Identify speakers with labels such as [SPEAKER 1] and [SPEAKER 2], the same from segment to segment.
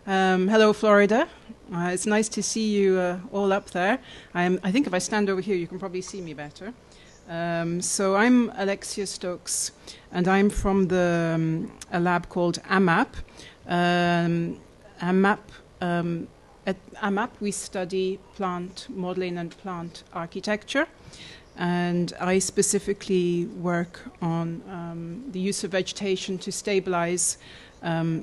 [SPEAKER 1] Hello, Florida. It's nice to see you all up there. I think if I stand over here, you can probably see me better. So I'm Alexia Stokes, and I'm from a lab called AMAP. At AMAP, we study plant modeling and plant architecture. And I specifically work on the use of vegetation to stabilize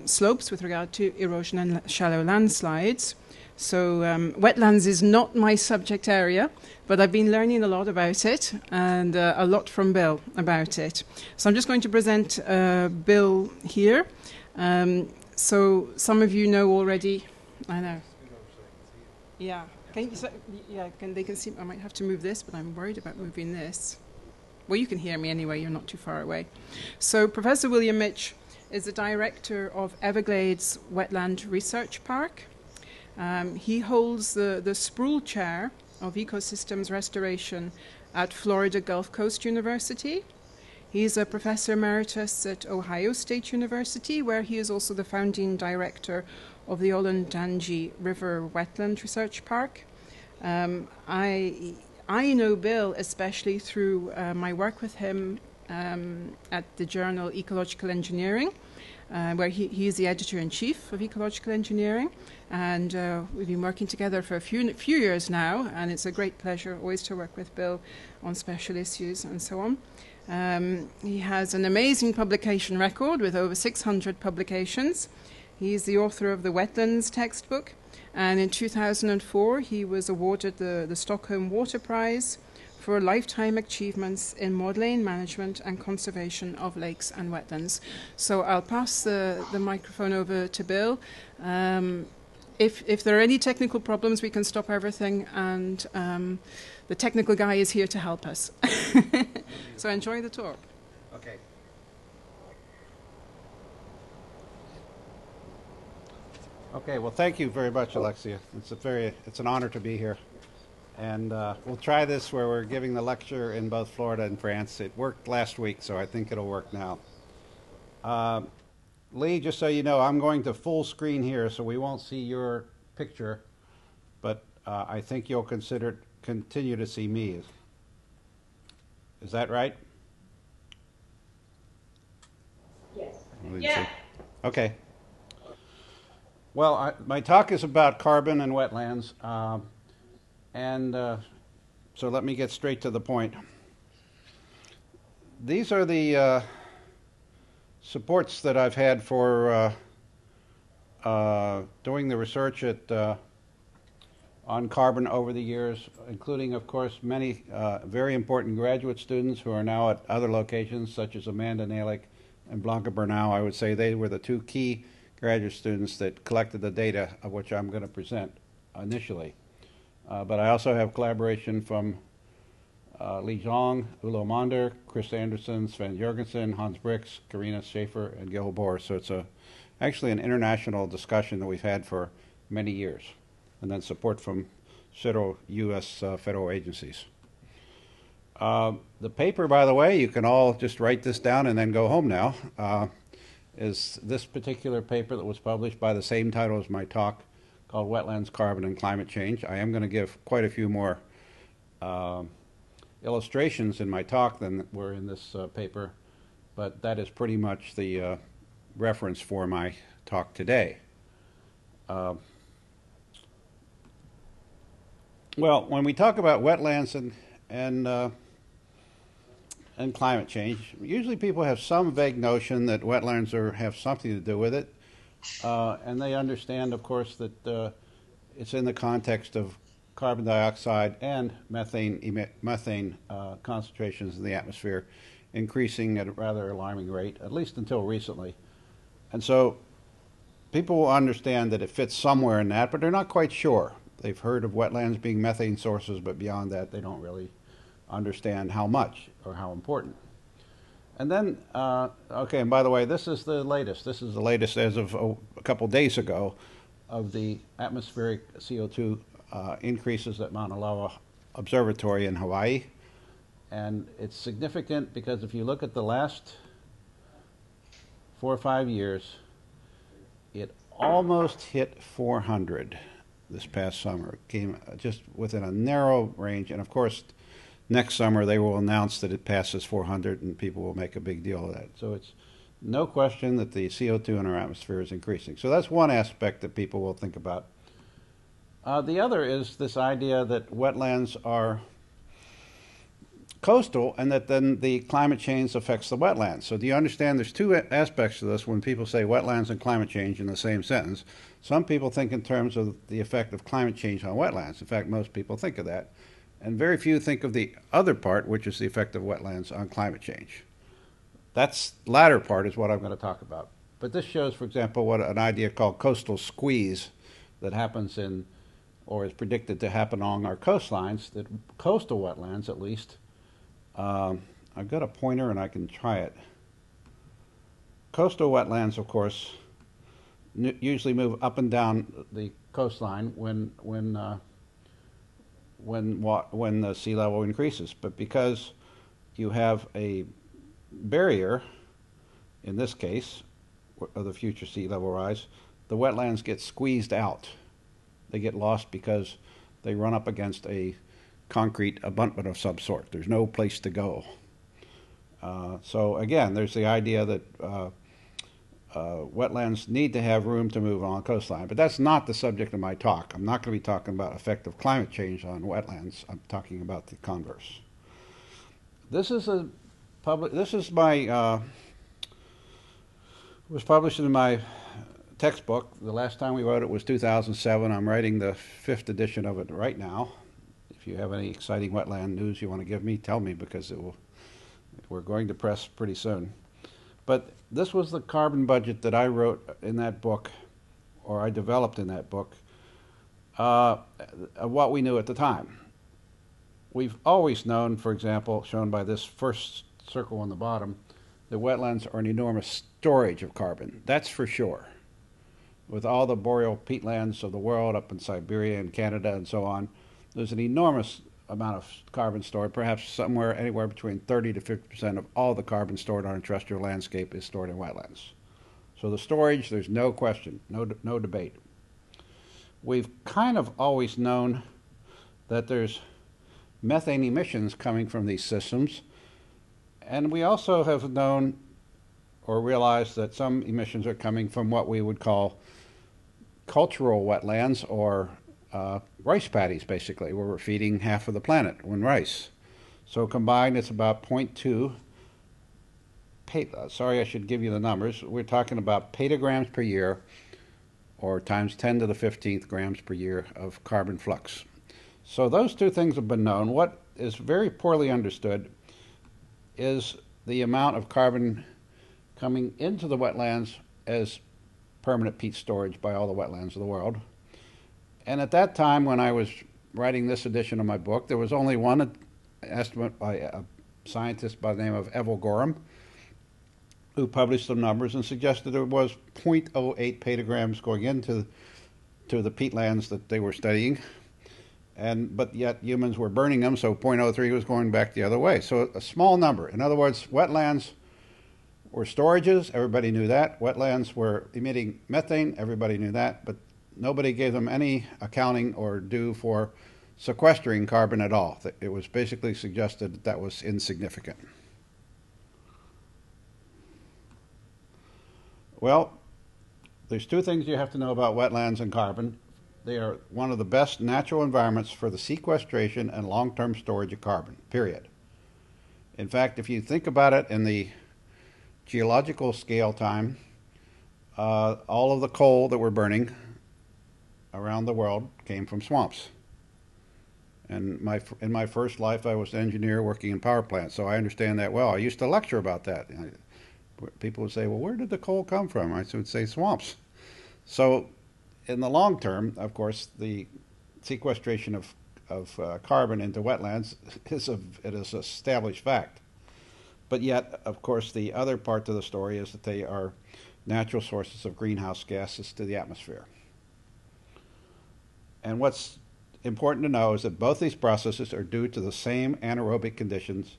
[SPEAKER 1] slopes with regard to erosion and shallow landslides. So wetlands is not my subject area, but I've been learning a lot about it and a lot from Bill about it. So I'm just going to present Bill here. So some of you know already. I know. Yeah. They can see. I might have to move this, but I'm worried about moving this. Well, you can hear me anyway. You're not too far away. So Professor William Mitsch is the director of Everglades Wetland Research Park. He holds the Sproul Chair of Ecosystems Restoration at Florida Gulf Coast University. He's a professor emeritus at Ohio State University, where he is also the founding director of the Olentangy River Wetland Research Park. I know Bill especially through my work with him at the journal Ecological Engineering, where he is the editor-in-chief of Ecological Engineering, and we've been working together for a few years now, and it's a great pleasure always to work with Bill on special issues and so on. He has an amazing publication record with over 600 publications. He's the author of the Wetlands textbook, and in 2004 he was awarded the Stockholm Water Prize for lifetime achievements in modeling, management and conservation of lakes and wetlands. So I'll pass the microphone over to Bill. If there are any technical problems, we can stop everything, and the technical guy is here to help us. So enjoy the talk.
[SPEAKER 2] Okay. Okay, well, thank you very much, Alexia. It's an honor to be here. And we'll try this where we're giving the lecture in both Florida and France. It worked last week, so I think it'll work now. Lee, just so you know, I'm going to full screen here, so we won't see your picture, but I think you'll continue to see me. Is that right?
[SPEAKER 3] Yes.
[SPEAKER 2] Yeah. Okay. Well, my talk is about carbon and wetlands, so let me get straight to the point. These are the supports that I've had for doing the research on carbon over the years, including, of course, many very important graduate students who are now at other locations, such as Amanda Nalick and Blanca Bernal. I would say they were the two key graduate students that collected the data of which I'm going to present initially. But I also have collaboration from Li Zhang, Ulo Mander, Chris Anderson, Sven Jorgensen, Hans Brix, Karina Schaefer, and Gil Bohr. So it's actually an international discussion that we've had for many years, and then support from several U.S. federal agencies. The paper, by the way, you can all just write this down and then go home now, is this particular paper that was published by the same title as my talk, called Wetlands, Carbon, and Climate Change. I am going to give quite a few more illustrations in my talk than were in this paper, but that is pretty much the reference for my talk today. Well, when we talk about wetlands and climate change, usually people have some vague notion that wetlands have something to do with it. And they understand, of course, that it's in the context of carbon dioxide and methane concentrations in the atmosphere increasing at a rather alarming rate, at least until recently. And so people will understand that it fits somewhere in that, but they're not quite sure. They've heard of wetlands being methane sources, but beyond that, they don't really understand how much or how important. And then, okay, and by the way, this is the latest. This is the latest as of a couple days ago of the atmospheric CO2 increases at Mauna Loa Observatory in Hawaii. And it's significant because if you look at the last 4 or 5 years, it almost hit 400 this past summer. It came just within a narrow range, and of course, next summer they will announce that it passes 400, and people will make a big deal of that. So it's no question that the CO2 in our atmosphere is increasing. So that's one aspect that people will think about. The other is this idea that wetlands are coastal and that then the climate change affects the wetlands. So do you understand there's two aspects to this when people say wetlands and climate change in the same sentence? Some people think in terms of the effect of climate change on wetlands. In fact, most people think of that. And very few think of the other part, which is the effect of wetlands on climate change. That's the latter part is what I'm going to talk about. But this shows, for example, what an idea called coastal squeeze that happens in, or is predicted to happen along our coastlines, that coastal wetlands at least. I've got a pointer and I can try it. Coastal wetlands, of course, usually move up and down the coastline when the sea level increases. But because you have a barrier, in this case, of the future sea level rise, the wetlands get squeezed out. They get lost because they run up against a concrete abutment of some sort. There's no place to go. So again, there's the idea that wetlands need to have room to move on the coastline. But that's not the subject of my talk. I'm not going to be talking about effect of climate change on wetlands. I'm talking about the converse. This is my was published in my textbook. The last time we wrote it was 2007. I'm writing the 5th edition of it right now. If you have any exciting wetland news you want to give me, tell me, because we're going to press pretty soon. But this was the carbon budget that I wrote in that book, or I developed in that book, what we knew at the time. We've always known, for example, shown by this first circle on the bottom, that wetlands are an enormous storage of carbon. That's for sure. With all the boreal peatlands of the world up in Siberia and Canada and so on, there's an enormous amount of carbon stored, perhaps somewhere anywhere between 30 to 50% of all the carbon stored on a terrestrial landscape is stored in wetlands. So the storage, there's no question, no debate. We've kind of always known that there's methane emissions coming from these systems, and we also have known or realized that some emissions are coming from what we would call cultural wetlands, or rice paddies, basically, where we're feeding half of the planet with rice. So combined, it's about 0.2. Sorry, I should give you the numbers. We're talking about petagrams per year, or times 10 to the 15th grams per year of carbon flux. So those two things have been known. What is very poorly understood is the amount of carbon coming into the wetlands as permanent peat storage by all the wetlands of the world. And at that time, when I was writing this edition of my book, there was only one estimate by a scientist by the name of Everglades, who published some numbers and suggested there was 0.08 petagrams going into the peatlands that they were studying. But yet humans were burning them, so 0.03 was going back the other way. So a small number. In other words, wetlands were storages, everybody knew that. Wetlands were emitting methane, everybody knew that, but nobody gave them any accounting or due for sequestering carbon at all. It was basically suggested that that was insignificant. Well, there's two things you have to know about wetlands and carbon. They are one of the best natural environments for the sequestration and long-term storage of carbon, period. In fact, if you think about it in the geological scale time, all of the coal that we're burning around the world came from swamps. And in my first life, I was an engineer working in power plants, so I understand that well. I used to lecture about that. People would say, well, where did the coal come from? I would say swamps. So in the long term, of course, the sequestration of carbon into wetlands is an established fact. But yet, of course, the other part to the story is that they are natural sources of greenhouse gases to the atmosphere. And what's important to know is that both these processes are due to the same anaerobic conditions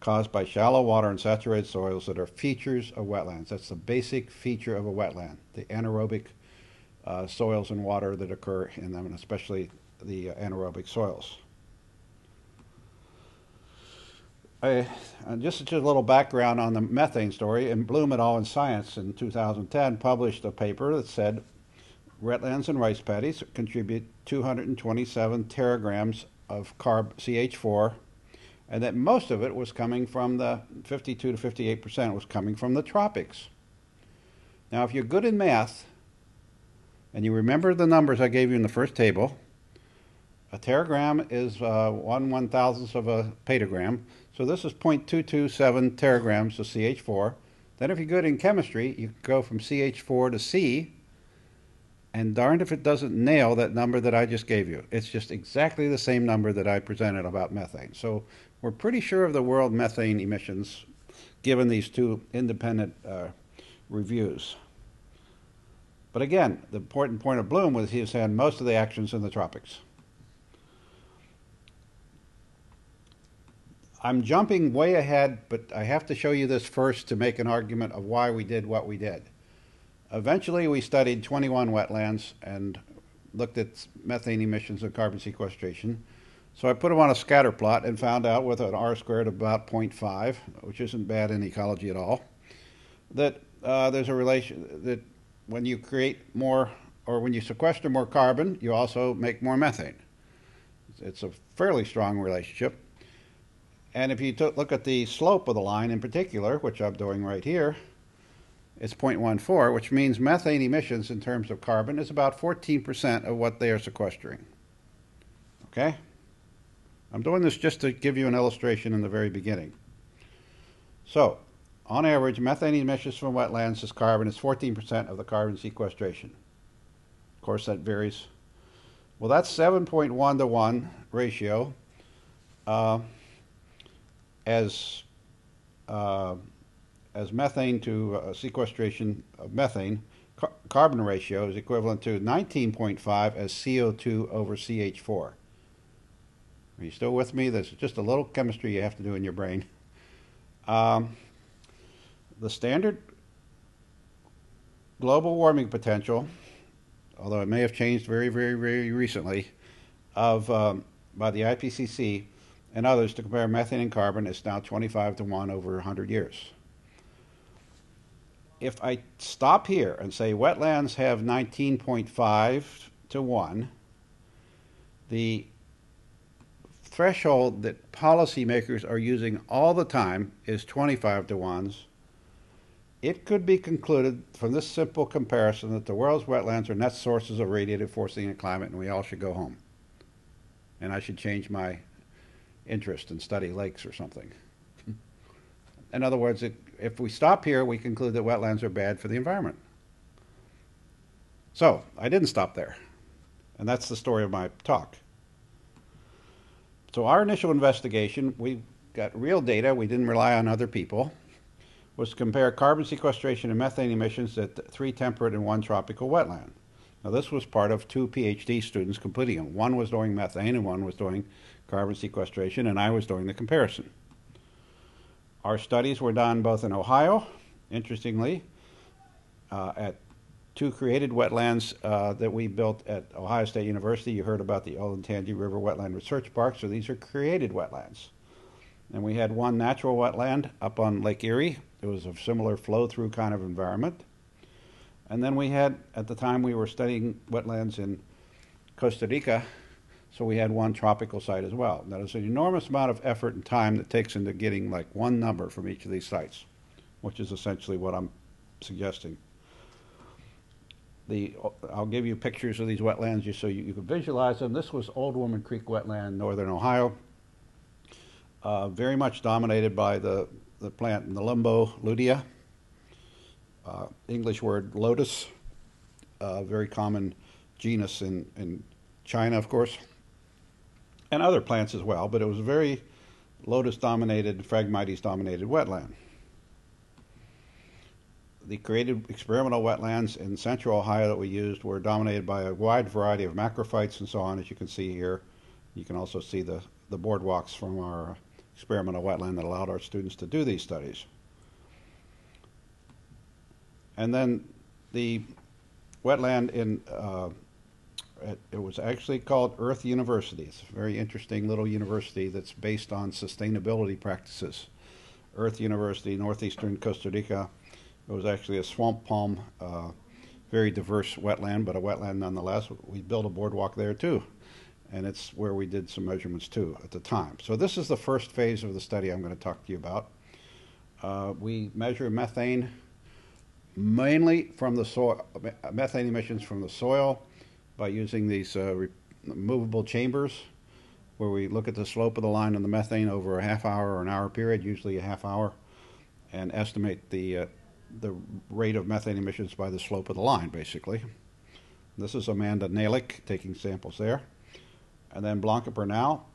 [SPEAKER 2] caused by shallow water and saturated soils that are features of wetlands. That's the basic feature of a wetland, the anaerobic soils and water that occur in them, and especially the anaerobic soils. Just a little background on the methane story. And Bloom et al. In Science in 2010 published a paper that said wetlands and rice paddies contribute 227 teragrams of CH4, and that most of it was coming from the 52 to 58% was coming from the tropics. Now, if you're good in math, and you remember the numbers I gave you in the first table, a teragram is 1/1000th of a petagram. So this is 0.227 teragrams of CH4. Then if you're good in chemistry, you go from CH4 to C, and darned if it doesn't nail that number that I just gave you. It's just exactly the same number that I presented about methane. So we're pretty sure of the world methane emissions given these two independent reviews. But again, the important point of Bloom was he was saying most of the actions in the tropics. I'm jumping way ahead, but I have to show you this first to make an argument of why we did what we did. Eventually, we studied 21 wetlands and looked at methane emissions and carbon sequestration. So I put them on a scatter plot and found out with an R-squared of about 0.5, which isn't bad in ecology at all, that there's a relation that when you create more, or when you sequester more carbon, you also make more methane. It's a fairly strong relationship. And if you look at the slope of the line in particular, which I'm doing right here, it's 0.14, which means methane emissions in terms of carbon is about 14% of what they are sequestering. Okay? I'm doing this just to give you an illustration in the very beginning. So, on average, methane emissions from wetlands as carbon is 14% of the carbon sequestration. Of course, that varies. Well, that's 7.1 to 1 ratio as methane to sequestration of methane. Carbon ratio is equivalent to 19.5 as CO2 over CH4. Are you still with me? There's just a little chemistry you have to do in your brain. The standard global warming potential, although it may have changed very, very, very recently, by the IPCC and others to compare methane and carbon is now 25 to 1 over 100 years. If I stop here and say wetlands have 19.5 to 1, the threshold that policymakers are using all the time is 25 to 1s. It could be concluded from this simple comparison that the world's wetlands are net sources of radiative forcing and climate, and we all should go home. And I should change my interest and study lakes or something. In other words, if we stop here, we conclude that wetlands are bad for the environment. So, I didn't stop there. And that's the story of my talk. So our initial investigation, we got real data, we didn't rely on other people, was to compare carbon sequestration and methane emissions at 3 temperate and 1 tropical wetland. Now this was part of 2 PhD students completing them. One was doing methane and one was doing carbon sequestration, and I was doing the comparison. Our studies were done both in Ohio, interestingly, at 2 created wetlands that we built at Ohio State University. You heard about the Olentangy River Wetland Research Park, so these are created wetlands. And we had 1 natural wetland up on Lake Erie. It was a similar flow-through kind of environment. And then we had, at the time we were studying wetlands in Costa Rica, so we had 1 tropical site as well. Now there's an enormous amount of effort and time that takes into getting like 1 number from each of these sites, which is essentially what I'm suggesting. I'll give you pictures of these wetlands just so you can visualize them. This was Old Woman Creek Wetland, northern Ohio. Very much dominated by the plant Nelumbo lutea, English word lotus, very common genus in China, of course, and other plants as well, but it was a very lotus-dominated, Phragmites-dominated wetland. The created experimental wetlands in central Ohio that we used were dominated by a wide variety of macrophytes and so on, as you can see here. You can also see the boardwalks from our experimental wetland that allowed our students to do these studies. And then the wetland in, it was actually called Earth University. It's a very interesting little university that's based on sustainability practices. Earth University, northeastern Costa Rica. It was actually a swamp palm, very diverse wetland, but a wetland nonetheless. We built a boardwalk there too, and it's where we did some measurements too at the time. So this is the first phase of the study I'm going to talk to you about. We measure methane mainly from the soil, methane emissions from the soil by using these movable chambers where we look at the slope of the line of the methane over a half hour or an hour period, usually a half hour, and estimate the rate of methane emissions by the slope of the line, basically. This is Amanda Nalick taking samples there. And then Blanca Bernal,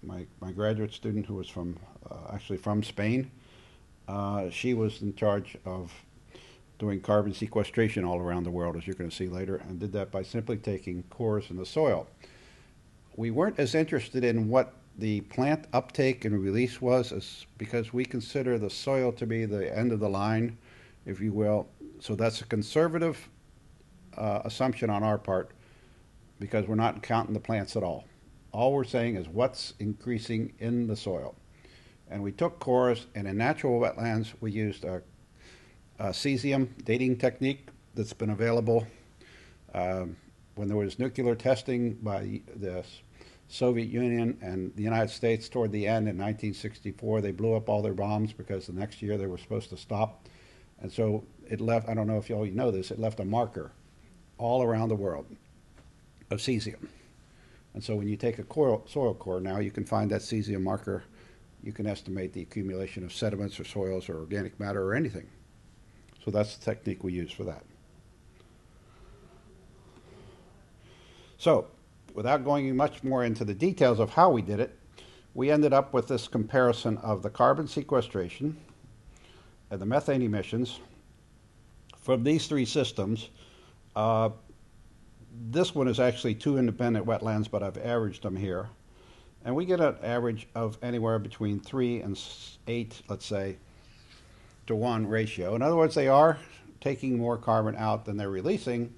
[SPEAKER 2] my graduate student who was from, actually from Spain, she was in charge of doing carbon sequestration all around the world, as you're going to see later, and did that by simply taking cores in the soil. We weren't as interested in what the plant uptake and release was, because we consider the soil to be the end of the line, if you will. So that's a conservative assumption on our part, because we're not counting the plants at all. All we're saying is what's increasing in the soil. And we took cores, and in natural wetlands, we used a cesium dating technique that's been available. When there was nuclear testing by the Soviet Union and the United States toward the end in 1964, they blew up all their bombs because the next year they were supposed to stop. And so it left, I don't know if you all know this, it left a marker all around the world of cesium. And so when you take a soil core now, you can find that cesium marker. You can estimate the accumulation of sediments or soils or organic matter or anything. So that's the technique we use for that. So, without going much more into the details of how we did it, we ended up with this comparison of the carbon sequestration and the methane emissions from these three systems. This one is actually two independent wetlands, but I've averaged them here. And we get an average of anywhere between 3 and 8, let's say, to 1 ratio. In other words, they are taking more carbon out than they're releasing,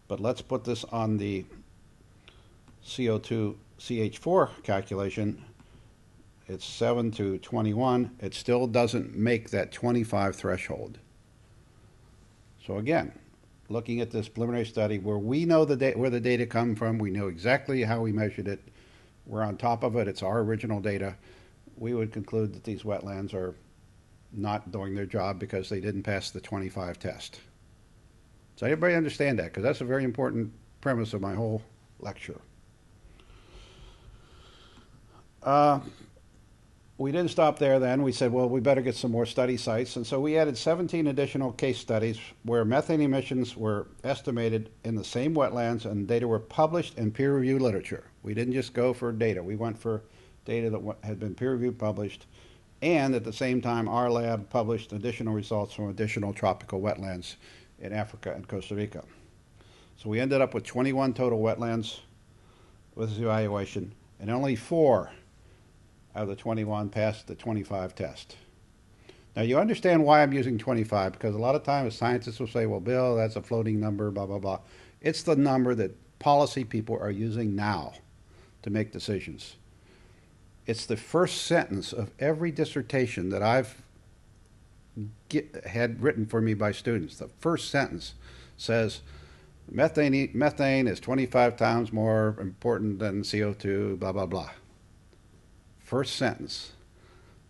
[SPEAKER 2] but let's put this on the CO2 CH4 calculation. It's 7 to 21. It still doesn't make that 25 threshold. So again, looking at this preliminary study where we know where the data come from, we know exactly how we measured it, we're on top of it, it's our original data, we would conclude that these wetlands are not doing their job because they didn't pass the 25 test. Does everybody understand that? Because that's a very important premise of my whole lecture. We didn't stop there then. We said, well, we better get some more study sites. And so we added 17 additional case studies where methane emissions were estimated in the same wetlands and data were published in peer-reviewed literature. We didn't just go for data. We went for data that had been peer-reviewed, published, and at the same time, our lab published additional results from additional tropical wetlands in Africa and Costa Rica. So we ended up with 21 total wetlands with this evaluation, and only 4 out of the 21 passed the 25 test. Now, you understand why I'm using 25, because a lot of times scientists will say, well, Bill, that's a floating number, blah, blah, blah. It's the number that policy people are using now to make decisions. It's the first sentence of every dissertation that I've had written for me by students. The first sentence says, methane is 25 times more important than CO2, blah, blah, blah. First sentence.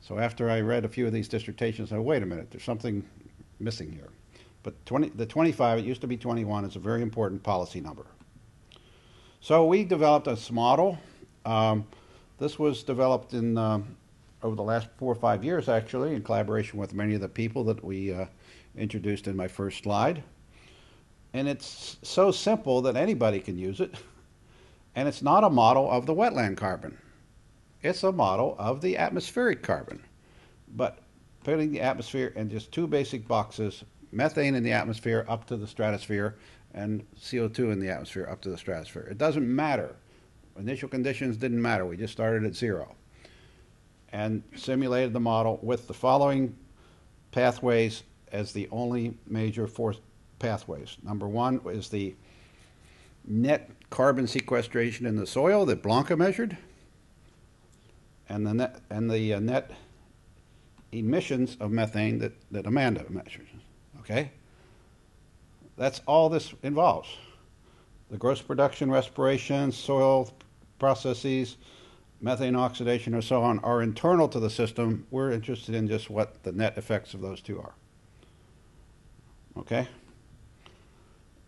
[SPEAKER 2] So after I read a few of these dissertations, I said, wait a minute, there's something missing here. But the 25, it used to be 21, is a very important policy number. So we developed this model. This was developed in over the last 4 or 5 years, actually, in collaboration with many of the people that we introduced in my first slide. And it's so simple that anybody can use it. And it's not a model of the wetland carbon. It's a model of the atmospheric carbon. But putting the atmosphere in just 2 basic boxes, methane in the atmosphere up to the stratosphere, and CO2 in the atmosphere up to the stratosphere. It doesn't matter. Initial conditions didn't matter. We just started at 0 and simulated the model with the following pathways as the only major force pathways. Number one is the net carbon sequestration in the soil that Blanca measured, and the net emissions of methane that Amanda measured. Okay? That's all this involves. The gross production, respiration, soil processes, methane oxidation, and so on are internal to the system. We're interested in just what the net effects of those two are. Okay?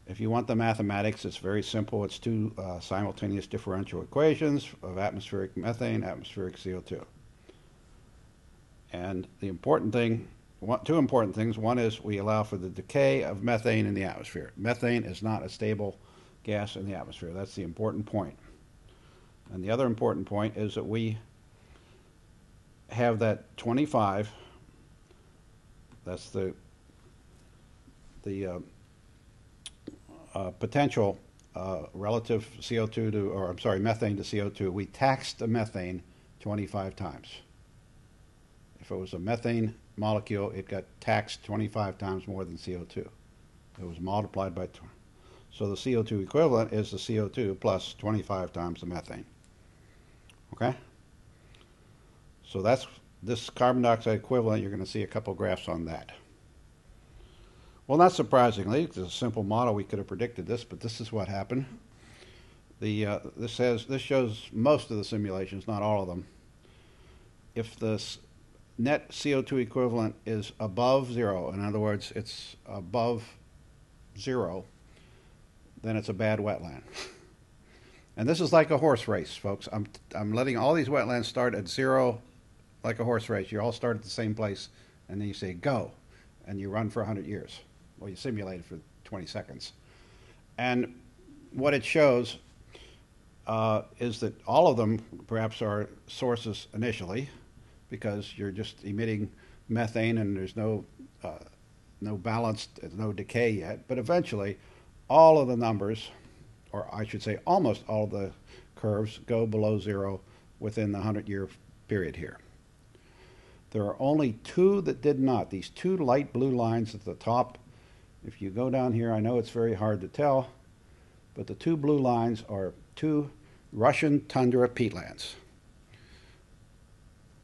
[SPEAKER 2] If you want the mathematics, it's very simple. It's two simultaneous differential equations of atmospheric methane, atmospheric CO2. And the important thing, two important things. One is we allow for the decay of methane in the atmosphere. Methane is not a stable gas in the atmosphere. That's the important point. And the other important point is that we have that 25, that's the potential relative CO2 to, or I'm sorry, methane to CO2. We taxed the methane 25 times. If it was a methane molecule, it got taxed 25 times more than CO2. It was multiplied by 20. So the CO2 equivalent is the CO2 plus 25 times the methane. Okay? So that's this carbon dioxide equivalent. You're going to see a couple graphs on that. Well, not surprisingly, it's a simple model. We could have predicted this, but this is what happened. This shows most of the simulations, not all of them. If the net CO2 equivalent is above zero, in other words, it's above zero, then it's a bad wetland. And this is like a horse race, folks. I'm letting all these wetlands start at zero, like a horse race. You all start at the same place, and then you say go, and you run for 100 years. Well, you simulate it for 20 seconds. And what it shows is that all of them perhaps are sources initially, because you're just emitting methane and there's no balance, no decay yet. But eventually, all of the numbers, or I should say almost all of the curves, go below zero within the 100-year period here. There are only two that did not. These two light blue lines at the top. If you go down here, I know it's very hard to tell, but the two blue lines are two Russian tundra peatlands.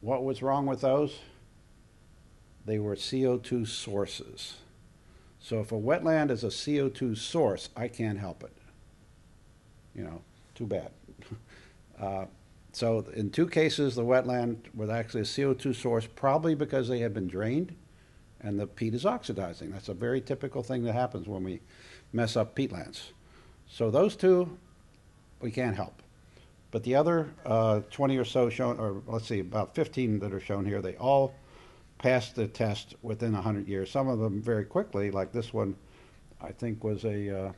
[SPEAKER 2] What was wrong with those? They were CO2 sources. So if a wetland is a CO2 source, I can't help it. You know, too bad. So in two cases, the wetland was actually a CO2 source, probably because they had been drained and the peat is oxidizing. That's a very typical thing that happens when we mess up peatlands. So those two, we can't help. But the other 20 or so shown, or let's see, about 15 that are shown here, they all passed the test within 100 years. Some of them very quickly, like this one, I think was I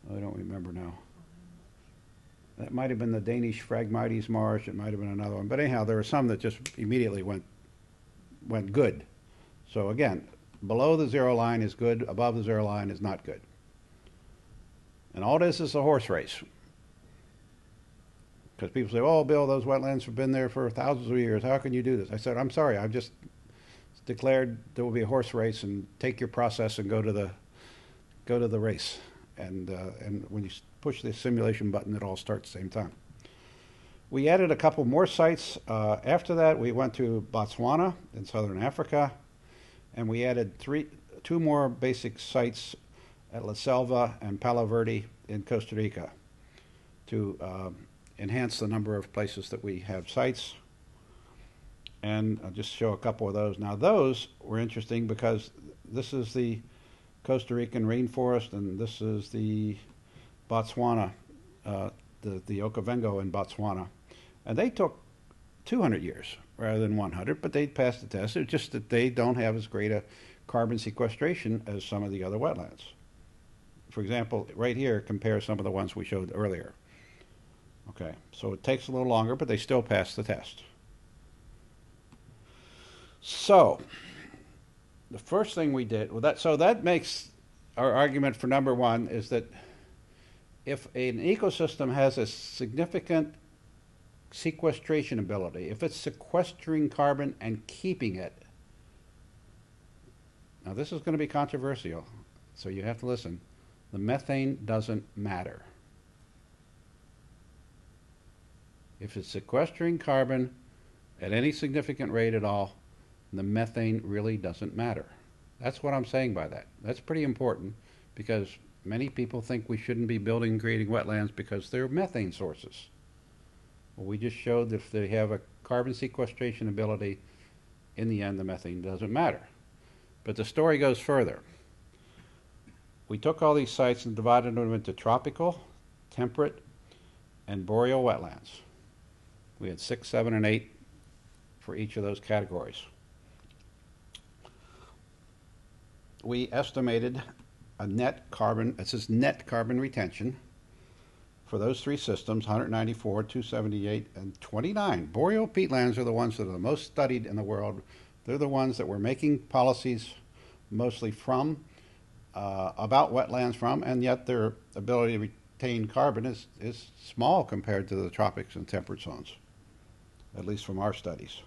[SPEAKER 2] don't remember now. That might have been the Danish Phragmites marsh. It might have been another one. But anyhow, there were some that just immediately went good. So again, below the zero line is good. Above the zero line is not good. And all this is a horse race. Because people say, oh, Bill, those wetlands have been there for thousands of years. How can you do this? I said, I'm sorry. I've just declared there will be a horse race, and take your process and go to the race. And when you push the simulation button, it all starts at the same time. We added a couple more sites. After that, we went to Botswana in southern Africa, and we added two more basic sites at La Selva and Palo Verde in Costa Rica to enhance the number of places that we have sites. And I'll just show a couple of those. Now those were interesting because this is the Costa Rican rainforest and this is the Botswana, the Okavango in Botswana. And they took 200 years rather than 100, but they passed the test. It's just that they don't have as great a carbon sequestration as some of the other wetlands. For example, right here, compare some of the ones we showed earlier. Okay, so it takes a little longer, but they still pass the test. So, the first thing we did, so that makes our argument for number one is that if an ecosystem has a significant sequestration ability, if it's sequestering carbon and keeping it, now this is going to be controversial. so you have to listen. The methane doesn't matter. If it's sequestering carbon at any significant rate at all, the methane really doesn't matter. That's what I'm saying by that. That's pretty important because many people think we shouldn't be building and creating wetlands because they're methane sources. Well, we just showed that if they have a carbon sequestration ability, in the end, the methane doesn't matter. But the story goes further. We took all these sites and divided them into tropical, temperate, and boreal wetlands. We had 6, 7, and 8 for each of those categories. We estimated a net carbon, it says net carbon retention, for those 3 systems, 194, 278, and 29. Boreal peatlands are the ones that are the most studied in the world. They're the ones that we're making policies mostly from, about wetlands from, and yet their ability to retain carbon is small compared to the tropics and temperate zones, at least from our studies.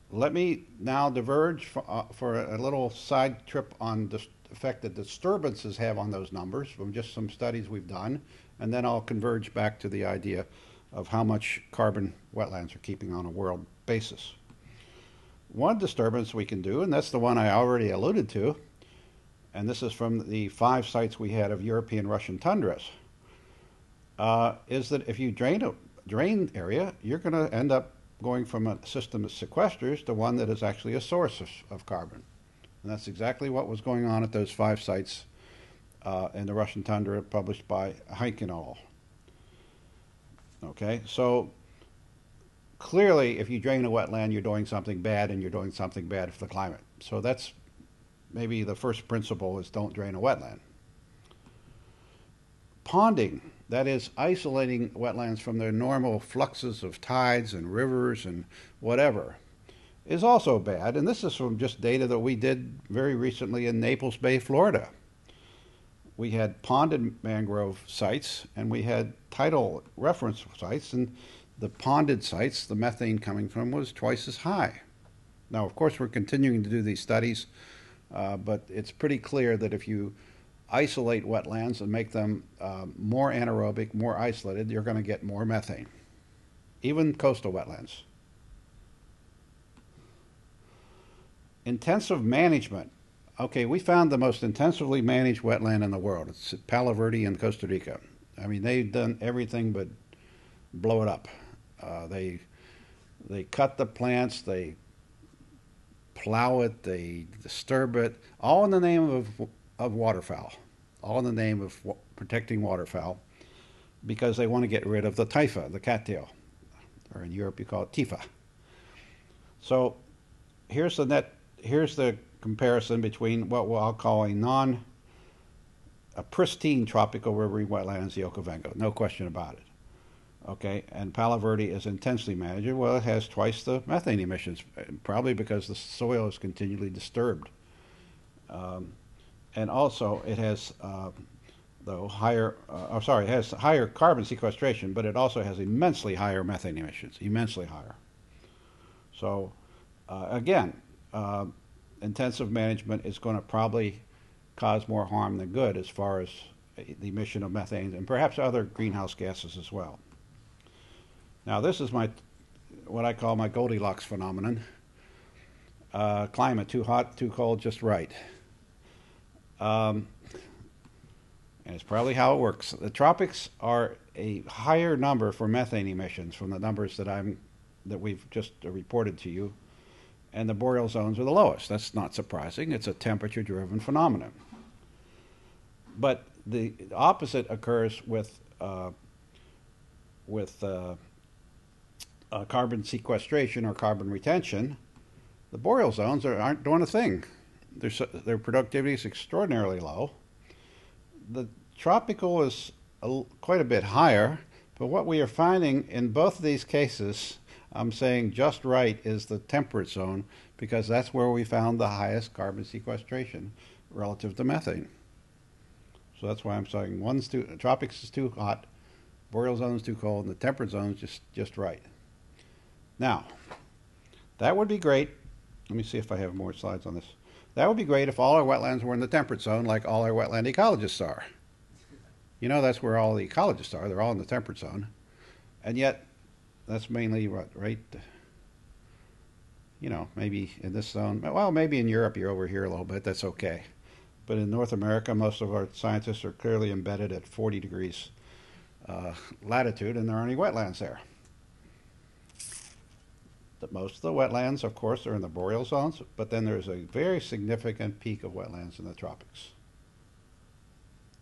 [SPEAKER 2] Let me now diverge for a little side trip on the effect that disturbances have on those numbers from just some studies we've done, and then I'll converge back to the idea of how much carbon wetlands are keeping on a world basis. One disturbance we can do, and that's the one I already alluded to, and this is from the 5 sites we had of European Russian tundras, is that if you drain a drain area, you're going to end up going from a system that sequesters to one that is actually a source of carbon. And that's exactly what was going on at those 5 sites in the Russian tundra published by Heinck et al. Okay, so clearly if you drain a wetland, you're doing something bad, and you're doing something bad for the climate. So that's maybe the first principle, is don't drain a wetland. Ponding, that is isolating wetlands from their normal fluxes of tides and rivers and whatever, is also bad. And this is from just data that we did very recently in Naples Bay, Florida. We had ponded mangrove sites and we had tidal reference sites, and the ponded sites, the methane coming from was twice as high. Now, of course, we're continuing to do these studies, but it's pretty clear that if you isolate wetlands and make them more anaerobic, more isolated, you're going to get more methane, even coastal wetlands. Intensive management. Okay, we found the most intensively managed wetland in the world. It's at Palo Verde in Costa Rica. I mean, they've done everything but blow it up. They cut the plants, they plow it, they disturb it, all in the name of waterfowl, all in the name of protecting waterfowl, because they want to get rid of the typha, the cattail, or in Europe you call it tifa. So here's the comparison between what I'll call a pristine tropical riverine wetlands, the Okavango, no question about it. Okay, and Palo Verde is intensely managed. Well, it has twice the methane emissions, probably because the soil is continually disturbed. And also it has it has higher carbon sequestration, but it also has immensely higher methane emissions, immensely higher. So again, intensive management is going to probably cause more harm than good as far as the emission of methane and perhaps other greenhouse gases as well. Now, this is what I call my Goldilocks phenomenon. Climate, too hot, too cold, just right. And it's probably how it works. The tropics are a higher number for methane emissions from the numbers that we've just reported to you, and the boreal zones are the lowest. That's not surprising. It's a temperature-driven phenomenon. But the opposite occurs with carbon sequestration or carbon retention. The boreal zones aren't doing a thing. Their productivity is extraordinarily low. The tropical is quite a bit higher, but what we are finding in both of these cases, I'm saying just right, is the temperate zone, because that's where we found the highest carbon sequestration relative to methane. So that's why I'm saying tropics is too hot, boreal zone is too cold, and the temperate zone is just right. Now, that would be great. Let me see if I have more slides on this. That would be great if all our wetlands were in the temperate zone like all our wetland ecologists are. You know, that's where all the ecologists are. They're all in the temperate zone. And yet, that's mainly what, right? You know, maybe in this zone. Well, maybe in Europe you're over here a little bit. That's okay. But in North America, most of our scientists are clearly embedded at 40 degrees latitude, and there aren't any wetlands there. Most of the wetlands, of course, are in the boreal zones, but then there's a very significant peak of wetlands in the tropics.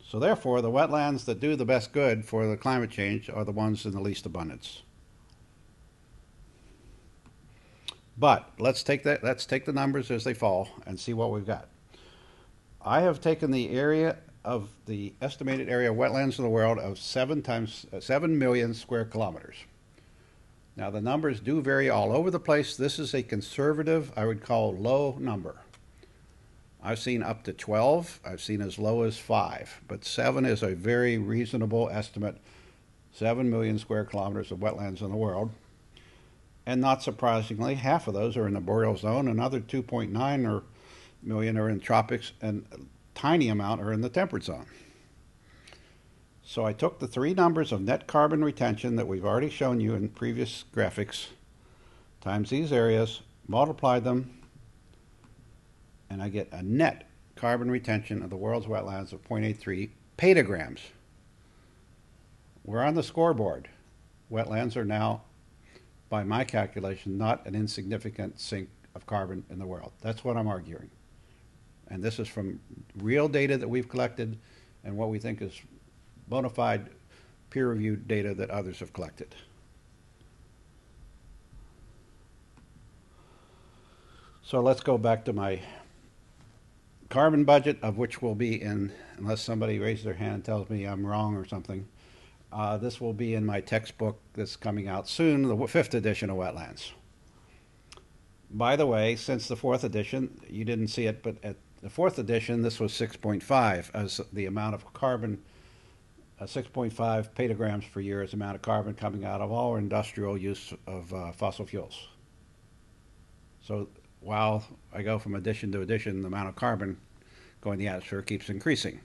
[SPEAKER 2] So therefore, the wetlands that do the best good for the climate change are the ones in the least abundance. But let's take the numbers as they fall and see what we've got. I have taken the area of the estimated area of wetlands in the world of 7 million square kilometers. Now the numbers do vary all over the place. This is a conservative, I would call, low number. I've seen up to 12, I've seen as low as 5, but 7 is a very reasonable estimate. 7 million square kilometers of wetlands in the world. And not surprisingly, half of those are in the boreal zone, another 2.9 million are in tropics, and a tiny amount are in the temperate zone. So I took the 3 numbers of net carbon retention that we've already shown you in previous graphics, times these areas, multiplied them, and I get a net carbon retention of the world's wetlands of 0.83 petagrams. We're on the scoreboard. Wetlands are now, by my calculation, not an insignificant sink of carbon in the world. That's what I'm arguing. And this is from real data that we've collected and what we think is bona fide peer-reviewed data that others have collected. So let's go back to my carbon budget, of which will be in, unless somebody raises their hand and tells me I'm wrong or something, this will be in my textbook that's coming out soon, the 5th edition of Wetlands. By the way, since the 4th edition, you didn't see it, but at the 4th edition, this was 6.5 as the amount of carbon, 6.5 petagrams per year is the amount of carbon coming out of all industrial use of fossil fuels. So while I go from edition to edition, the amount of carbon going in the atmosphere keeps increasing.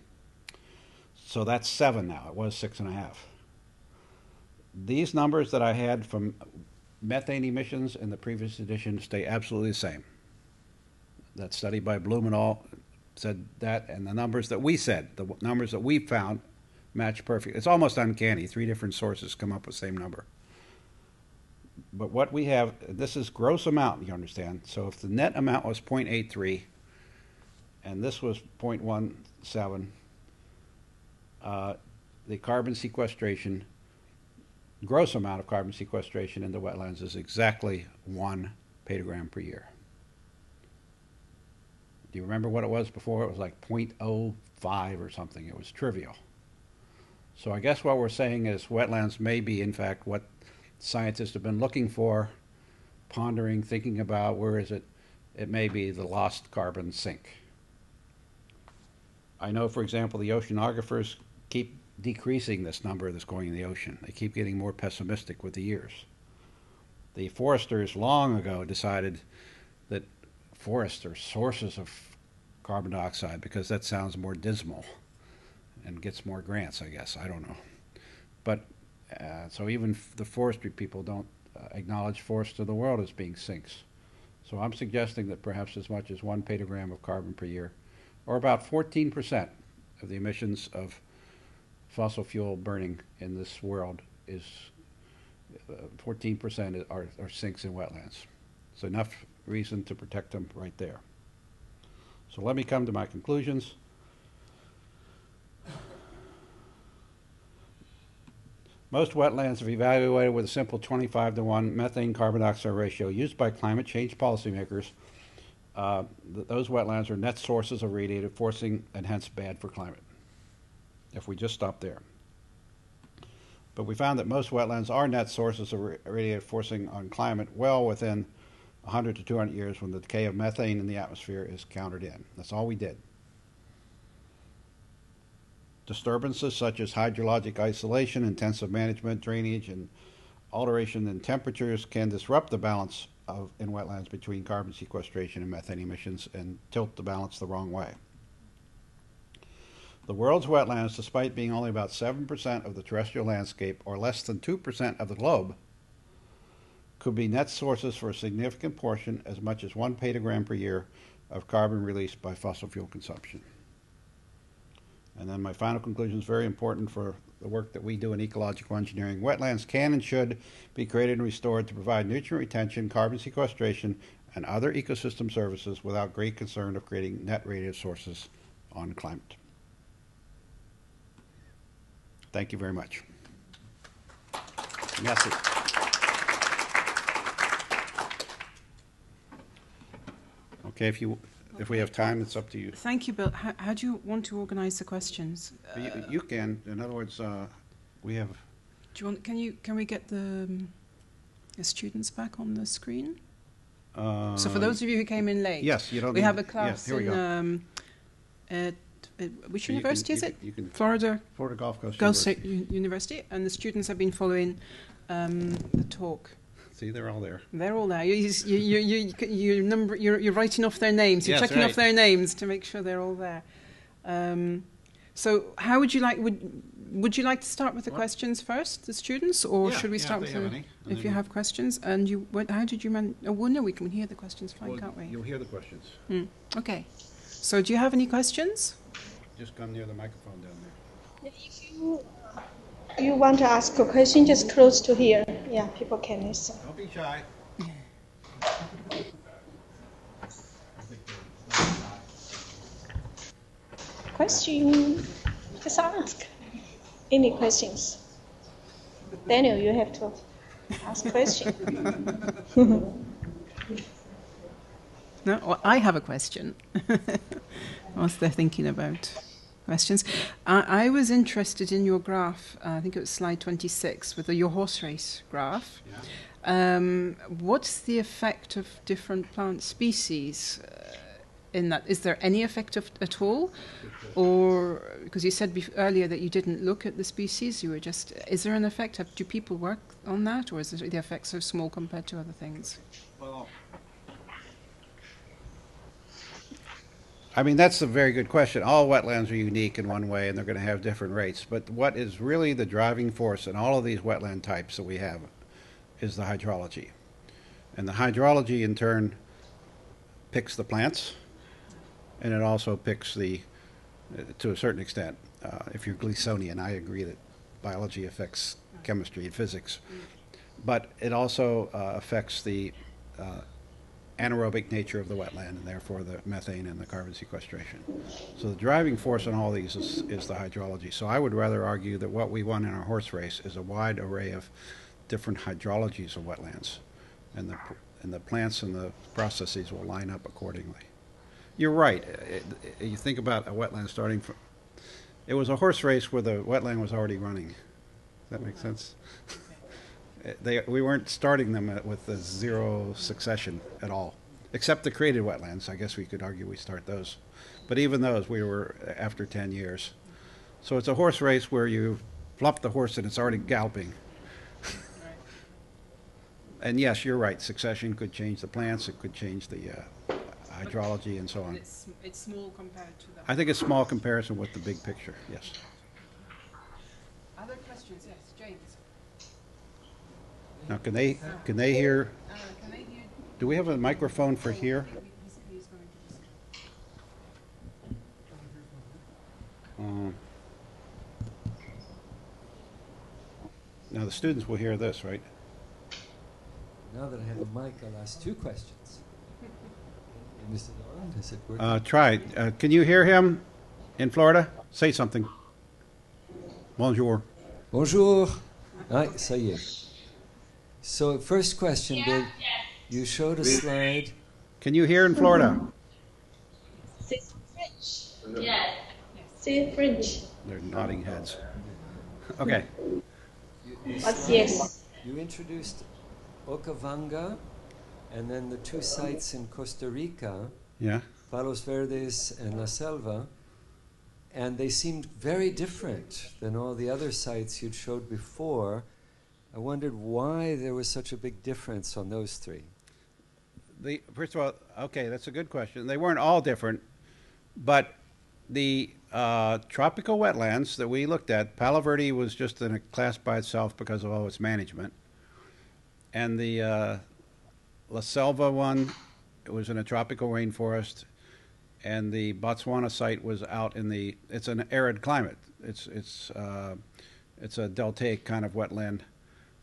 [SPEAKER 2] So that's 7 now. It was 6.5. These numbers that I had from methane emissions in the previous edition stay absolutely the same. That study by Bloom et al. Said that, and the numbers that we said, the numbers that we found, match perfect. It's almost uncanny. 3 different sources come up with the same number. But what we have, this is gross amount, you understand. So if the net amount was 0.83 and this was 0.17, the carbon sequestration, gross amount of carbon sequestration in the wetlands is exactly 1 petagram per year. Do you remember what it was before? It was like 0.05 or something. It was trivial. So I guess what we're saying is wetlands may be, in fact, what scientists have been looking for, pondering, thinking about. Where is it? It may be the lost carbon sink. I know, for example, the oceanographers keep decreasing this number that's going in the ocean. They keep getting more pessimistic with the years. The foresters long ago decided that forests are sources of carbon dioxide because that sounds more dismal and gets more grants, I guess. I don't know. But so even the forestry people don't acknowledge forests of the world as being sinks. So I'm suggesting that perhaps as much as 1 petagram of carbon per year, or about 14% of the emissions of fossil fuel burning in this world is 14% are sinks in wetlands. It's enough reason to protect them right there. So let me come to my conclusions. Most wetlands are evaluated with a simple 25-to-1 methane carbon dioxide ratio used by climate change policymakers. Those wetlands are net sources of radiative forcing and hence bad for climate, if we just stop there. But we found that most wetlands are net sources of radiative forcing on climate well within 100 to 200 years when the decay of methane in the atmosphere is counted in. That's all we did. Disturbances such as hydrologic isolation, intensive management, drainage, and alteration in temperatures can disrupt the balance in wetlands between carbon sequestration and methane emissions and tilt the balance the wrong way. The world's wetlands, despite being only about 7% of the terrestrial landscape or less than 2% of the globe, could be net sources for a significant portion, as much as 1 petagram per year, of carbon released by fossil fuel consumption. And then my final conclusion is very important for the work that we do in ecological engineering. Wetlands can and should be created and restored to provide nutrient retention, carbon sequestration, and other ecosystem services without great concern of creating net negative sources on climate. Thank you very much. Merci. Okay, if we have time, it's up to you.
[SPEAKER 1] Thank you, Bill. How do you want to organize the questions?
[SPEAKER 2] You can. In other words, we have.
[SPEAKER 1] Do you want? Can we get the students back on the screen? So for those of you who came in late,
[SPEAKER 2] yes, you don't.
[SPEAKER 1] We have a class
[SPEAKER 2] here we go.
[SPEAKER 1] At which university is it?
[SPEAKER 2] You can
[SPEAKER 1] Florida
[SPEAKER 2] Gulf Coast
[SPEAKER 1] University, and the students have been following the talk.
[SPEAKER 2] See, they're all there.
[SPEAKER 1] They're all there. You're writing off their names. You're checking off their names to make sure they're all there. So, how would you like? Would you like to start with the questions first, the students, or should we start with if you have questions? And how did you manage? Oh, well, no, we can hear the questions fine, can't we?
[SPEAKER 2] You'll hear the questions.
[SPEAKER 1] Okay. So, do you have any questions?
[SPEAKER 2] Just come near the microphone down there.
[SPEAKER 3] If you want to ask a question, just close to here. Yeah, people can listen.
[SPEAKER 2] Don't be shy.
[SPEAKER 3] Question, just ask. Any questions? Daniel, you have to ask a question.
[SPEAKER 1] No, well, I have a question. Whilst they're thinking about questions. I was interested in your graph, I think it was slide 26, with your horse race graph. Yeah. What's the effect of different plant species in that? Is there any effect at all? Or, because you said earlier that you didn't look at the species, you were just, is there an effect? Do people work on that, or is the effect so small compared to other things?
[SPEAKER 2] Well, I mean, that's a very good question. All wetlands are unique in one way, and they're going to have different rates. But what is really the driving force in all of these wetland types that we have is the hydrology. And the hydrology, in turn, picks the plants, and it also picks to a certain extent, if you're Gleasonian, I agree that biology affects chemistry and physics. But it also affects the anaerobic nature of the wetland, and therefore the methane and the carbon sequestration. So the driving force in all these is the hydrology. So I would rather argue that what we want in our horse race is a wide array of different hydrologies of wetlands, and the plants and the processes will line up accordingly. You're right. You think about a wetland starting from, it was a horse race where the wetland was already running. Does that make sense? We weren't starting them with the zero succession at all, except the created wetlands. I guess we could argue we start those. But even those, we were after 10 years. So it's a horse race where you flop the horse and it's already galloping. And yes, you're right. Succession could change the plants. It could change the hydrology and so on.
[SPEAKER 1] It's small compared to that.
[SPEAKER 2] I think it's small comparison with the big picture, yes.
[SPEAKER 1] Other questions? Yes, James.
[SPEAKER 2] Now, can they hear?
[SPEAKER 1] Can they hear?
[SPEAKER 2] Do we have a microphone for here? Now the students will hear this, right?
[SPEAKER 4] Now that I have a mic, I'll ask two questions. Mr. Laurent, does it work?
[SPEAKER 2] Try. Can you hear him in Florida? Say something. Bonjour.
[SPEAKER 4] Bonjour. Ah, ça y est. So, first question, Bill. You showed a slide.
[SPEAKER 2] Can you hear in Florida?
[SPEAKER 3] Say French. Yes. Say French.
[SPEAKER 2] They're nodding heads. Okay.
[SPEAKER 3] What's yes?
[SPEAKER 4] You introduced Okavanga, and then the two sites in Costa Rica,
[SPEAKER 2] Yeah.
[SPEAKER 4] Palos Verdes and La Selva, and they seemed very different than all the other sites you'd showed before. I wondered why there was such a big difference on those three.
[SPEAKER 2] First of all, okay, that's a good question. They weren't all different, but the tropical wetlands that we looked at, Palo Verde was just in a class by itself because of all its management. And the La Selva one, it was in a tropical rainforest. And the Botswana site was out in it's an arid climate. It's a deltaic kind of wetland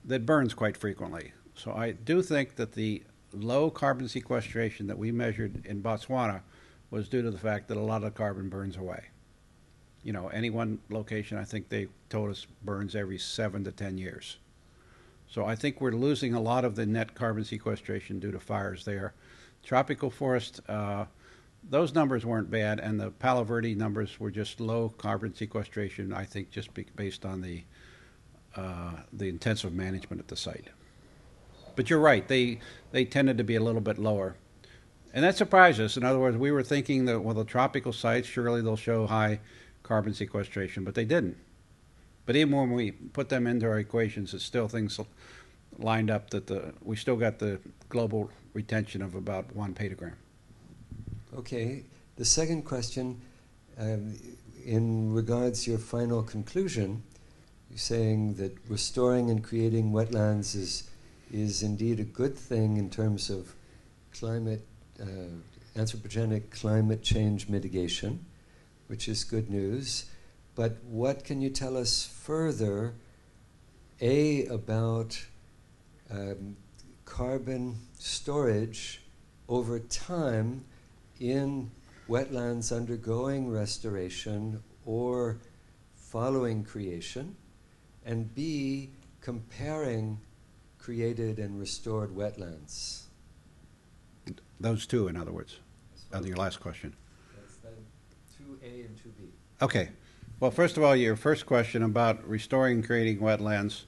[SPEAKER 2] that burns quite frequently. So I do think that the low carbon sequestration that we measured in Botswana was due to the fact that a lot of the carbon burns away. You know, any one location, I think they told us, burns every 7 to 10 years. So I think we're losing a lot of the net carbon sequestration due to fires there. Tropical forest, those numbers weren't bad, and the Palo Verde numbers were just low carbon sequestration, I think just based on the intensive management at the site. But you're right, they tended to be a little bit lower. And that surprised us. In other words, we were thinking that, well, the tropical sites, surely they'll show high carbon sequestration, but they didn't. But even when we put them into our equations, it's still things lined up that we still got the global retention of about 1 petagram.
[SPEAKER 4] Okay, the second question, in regards to your final conclusion, you're saying that restoring and creating wetlands is indeed a good thing in terms of climate, anthropogenic climate change mitigation, which is good news. But what can you tell us further, about carbon storage over time in wetlands undergoing restoration or following creation, and B, comparing created and restored wetlands?
[SPEAKER 2] Those two, in other words, on your last question.
[SPEAKER 4] That's 2A and 2B.
[SPEAKER 2] Okay. Well, first of all, your first question about restoring and creating wetlands,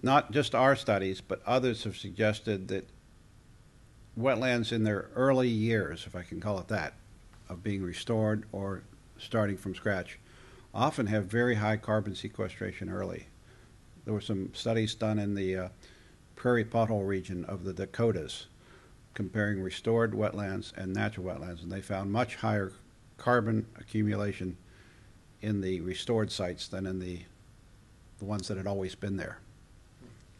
[SPEAKER 2] not just our studies, but others have suggested that wetlands in their early years, if I can call it that, of being restored or starting from scratch, often have very high carbon sequestration early. There were some studies done in the prairie pothole region of the Dakotas comparing restored wetlands and natural wetlands, and they found much higher carbon accumulation in the restored sites than in the ones that had always been there.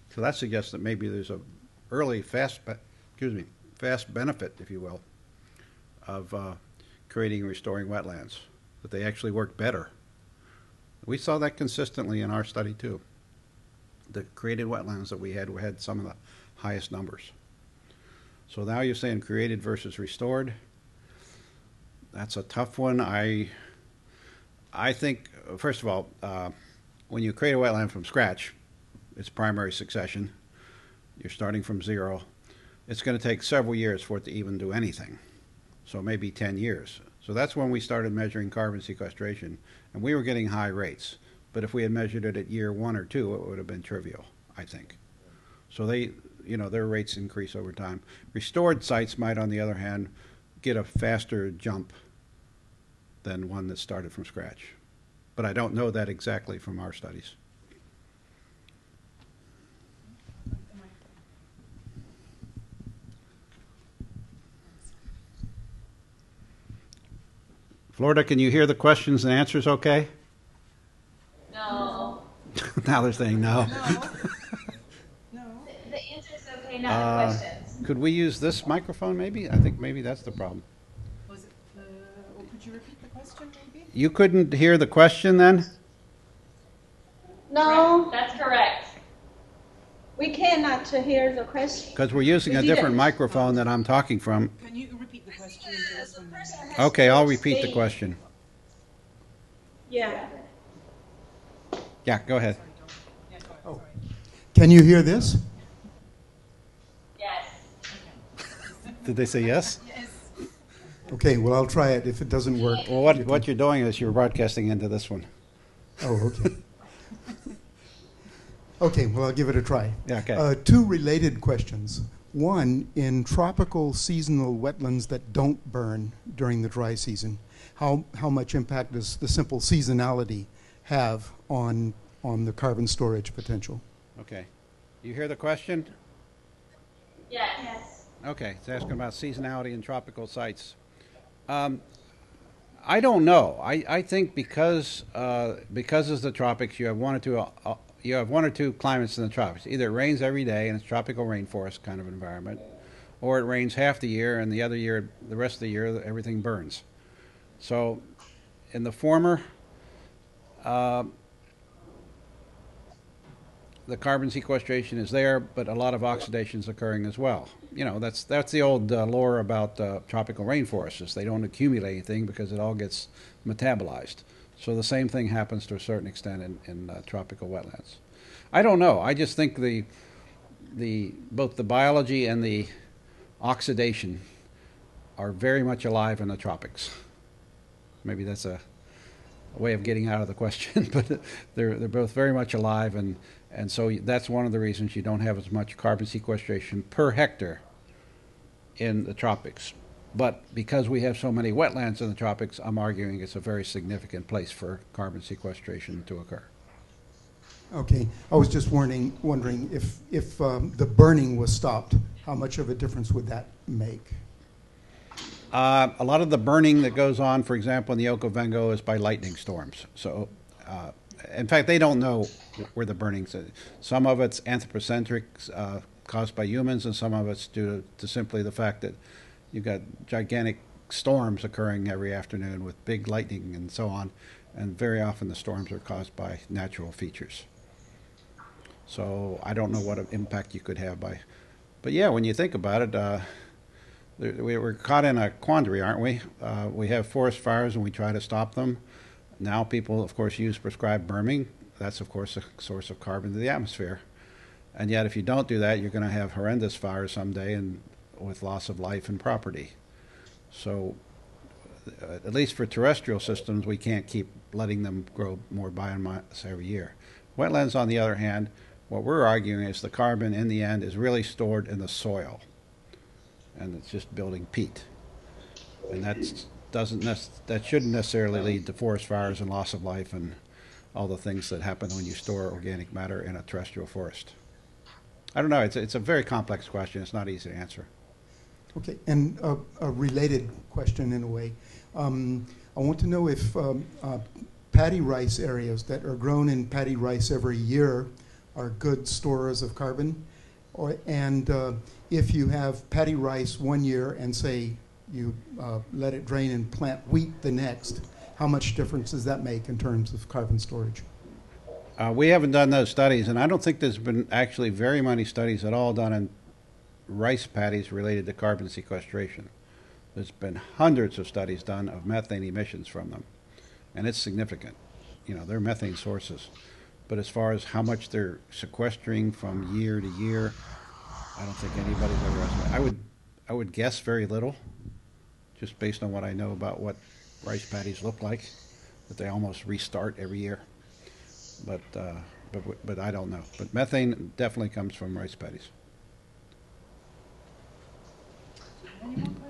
[SPEAKER 2] So that suggests that maybe there's a early fast benefit, if you will, of creating and restoring wetlands, that they actually work better. We saw that consistently in our study too. The created wetlands that we had some of the highest numbers. So now you're saying created versus restored. That's a tough one. I think, first of all, when you create a wetland from scratch, it's primary succession. You're starting from zero. It's going to take several years for it to even do anything. So maybe 10 years. So that's when we started measuring carbon sequestration, and we were getting high rates. But if we had measured it at year 1 or 2, it would have been trivial, I think. So their rates increase over time. Restored sites might, on the other hand, get a faster jump than one that started from scratch. But I don't know that exactly from our studies. Florida, can you hear the questions and answers okay?
[SPEAKER 5] No.
[SPEAKER 2] Now they're saying no.
[SPEAKER 5] No. The answer's okay, not the questions.
[SPEAKER 2] Could we use this microphone maybe? I think maybe that's the problem.
[SPEAKER 1] Was it, could you repeat the question maybe?
[SPEAKER 2] You couldn't hear the question then?
[SPEAKER 3] No,
[SPEAKER 5] That's correct.
[SPEAKER 3] we cannot hear the question.
[SPEAKER 2] Because we're using a different microphone that I'm talking from.
[SPEAKER 1] Can you repeat the question into this one?
[SPEAKER 2] Okay, I'll repeat the question.
[SPEAKER 3] Yeah.
[SPEAKER 2] Yeah, go ahead.
[SPEAKER 6] Oh. Can you hear this?
[SPEAKER 5] Yes.
[SPEAKER 2] Did they say yes?
[SPEAKER 1] Yes.
[SPEAKER 6] Okay, well, I'll try it. If it doesn't work.
[SPEAKER 2] Well, what you're doing is you're broadcasting into this one.
[SPEAKER 6] Oh, okay. Okay, well, I'll give it a try.
[SPEAKER 2] Yeah, okay.
[SPEAKER 6] 2 related questions. One, in tropical seasonal wetlands that don't burn during the dry season, how much impact does the simple seasonality have on the carbon storage potential?
[SPEAKER 2] Okay. You hear the question?
[SPEAKER 5] Yes.
[SPEAKER 2] Okay, it's asking about seasonality in tropical sites. I don't know. I think because of the tropics, you have one or two climates in the tropics. Either it rains every day and it's tropical rainforest kind of environment, or it rains half the year and the rest of the year, everything burns. So, in the former, the carbon sequestration is there, but a lot of oxidation is occurring as well. You know, that's the old lore about tropical rainforests. They don't accumulate anything because it all gets metabolized. So the same thing happens to a certain extent in tropical wetlands. I don't know. I just think both the biology and the oxidation are very much alive in the tropics. Maybe that's a way of getting out of the question, but they're both very much alive, and so that's one of the reasons you don't have as much carbon sequestration per hectare in the tropics. But because we have so many wetlands in the tropics, I'm arguing it's a very significant place for carbon sequestration to occur.
[SPEAKER 6] Okay, I was just wondering if the burning was stopped, how much of a difference would that make?
[SPEAKER 2] A lot of the burning that goes on, for example, in the Okavango is by lightning storms. So, in fact, they don't know where the burning's. Some of it's anthropocentric, caused by humans, and some of it's due to simply the fact that you've got gigantic storms occurring every afternoon with big lightning and so on, and very often the storms are caused by natural features. So I don't know what impact you could have by, but yeah, when you think about it, we're caught in a quandary, aren't we? We have forest fires and we try to stop them. Now people, of course, use prescribed burning. That's, of course, a source of carbon to the atmosphere. And yet, if you don't do that, you're going to have horrendous fires someday and with loss of life and property. So, at least for terrestrial systems, we can't keep letting them grow more biomass every year. Wetlands, on the other hand, what we're arguing is the carbon, in the end, is really stored in the soil. And it's just building peat. And that shouldn't necessarily lead to forest fires and loss of life and all the things that happen when you store organic matter in a terrestrial forest. I don't know. It's a very complex question. It's not easy to answer.
[SPEAKER 6] Okay, and a related question in a way. I want to know if paddy rice areas that are grown in paddy rice every year are good storers of carbon, and if you have paddy rice one year and say you let it drain and plant wheat the next, how much difference does that make in terms of carbon storage?
[SPEAKER 2] We haven't done those studies, and I don't think there's been actually very many studies at all done on rice paddies related to carbon sequestration. There's been hundreds of studies done of methane emissions from them, and it's significant. You know, they're methane sources. But as far as how much they're sequestering from year to year, I don't think anybody's ever estimated. I would guess very little, just based on what I know about what rice paddies look like, that they almost restart every year. But I don't know. But methane definitely comes from rice paddies.
[SPEAKER 1] Any more questions?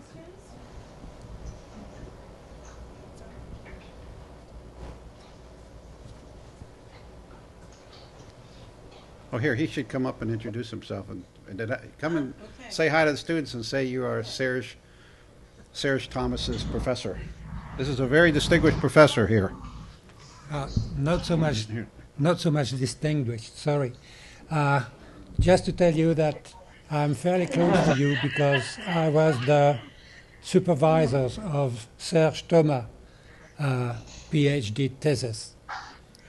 [SPEAKER 2] Oh, here, he should come up and introduce himself and come and say hi to the students and say you are Serge Thomas's professor. This is a very distinguished professor here.
[SPEAKER 7] Not so much distinguished, sorry. Just to tell you that I'm fairly close to you because I was the supervisor of Serge Thomas' PhD thesis.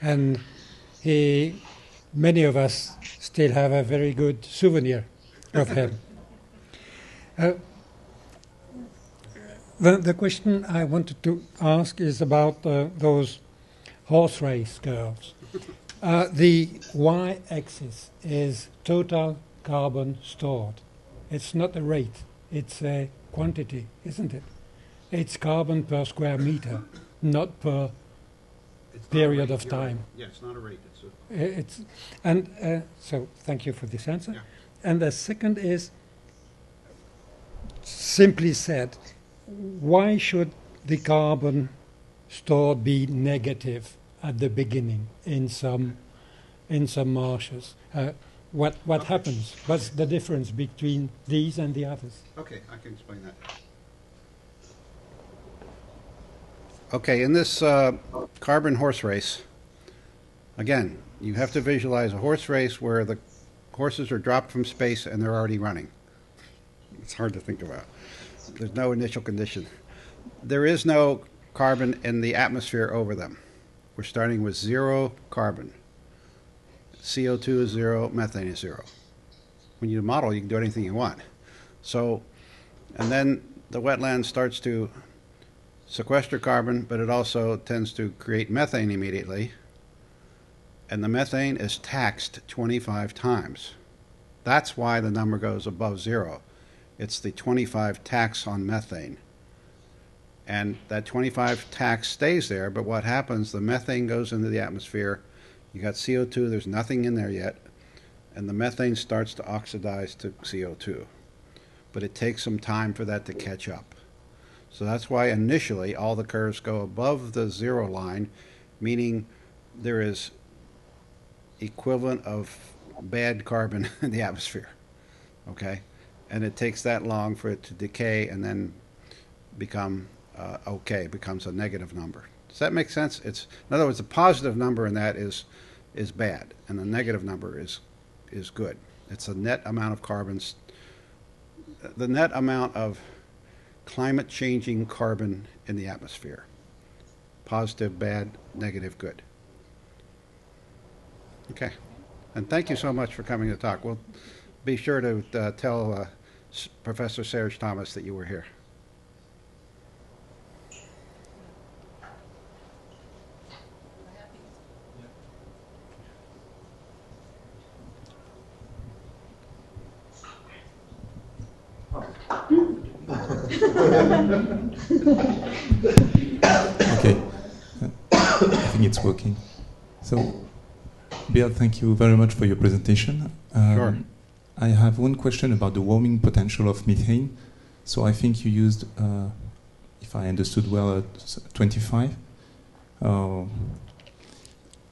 [SPEAKER 7] And many of us still have a very good souvenir of him. The question I wanted to ask is about those horse race curves. The y-axis is total carbon stored. It's not a rate, it's a quantity, isn't it? It's carbon per square meter, not per period of time.
[SPEAKER 2] Yeah, it's not a rate.
[SPEAKER 7] So thank you for this answer.
[SPEAKER 2] Yeah.
[SPEAKER 7] And the second is, simply said, why should the carbon stored be negative at the beginning in some marshes? what happens? What's the difference between these and the others?
[SPEAKER 2] Okay, I can explain that. Okay, in this carbon horse race, again, you have to visualize a horse race where the horses are dropped from space and they're already running. It's hard to think about. There's no initial condition. There is no carbon in the atmosphere over them. We're starting with 0 carbon. CO2 is 0, methane is 0. When you model, you can do anything you want. So, and then the wetland starts to sequester carbon, but it also tends to create methane immediately. And the methane is taxed 25 times. That's why the number goes above 0. It's the 25 tax on methane. And that 25 tax stays there, but what happens, the methane goes into the atmosphere. You got CO2, there's nothing in there yet, and the methane starts to oxidize to CO2. But it takes some time for that to catch up. So that's why initially all the curves go above the 0 line, meaning there is equivalent of bad carbon in the atmosphere, okay? And it takes that long for it to decay and then become okay, becomes a negative number. Does that make sense? It's, in other words, the positive number in that is bad, and the negative number is good. It's the net amount of carbons, the net amount of climate changing carbon in the atmosphere. Positive, bad, negative, good. Okay. And thank you so much for coming to talk. We'll be sure to tell Professor Serge Thomas that you were here.
[SPEAKER 8] Okay, I think it's working. So, Bill, thank you very much for your presentation.
[SPEAKER 2] Sure.
[SPEAKER 8] I have one question about the warming potential of methane. So I think you used, if I understood well, 25.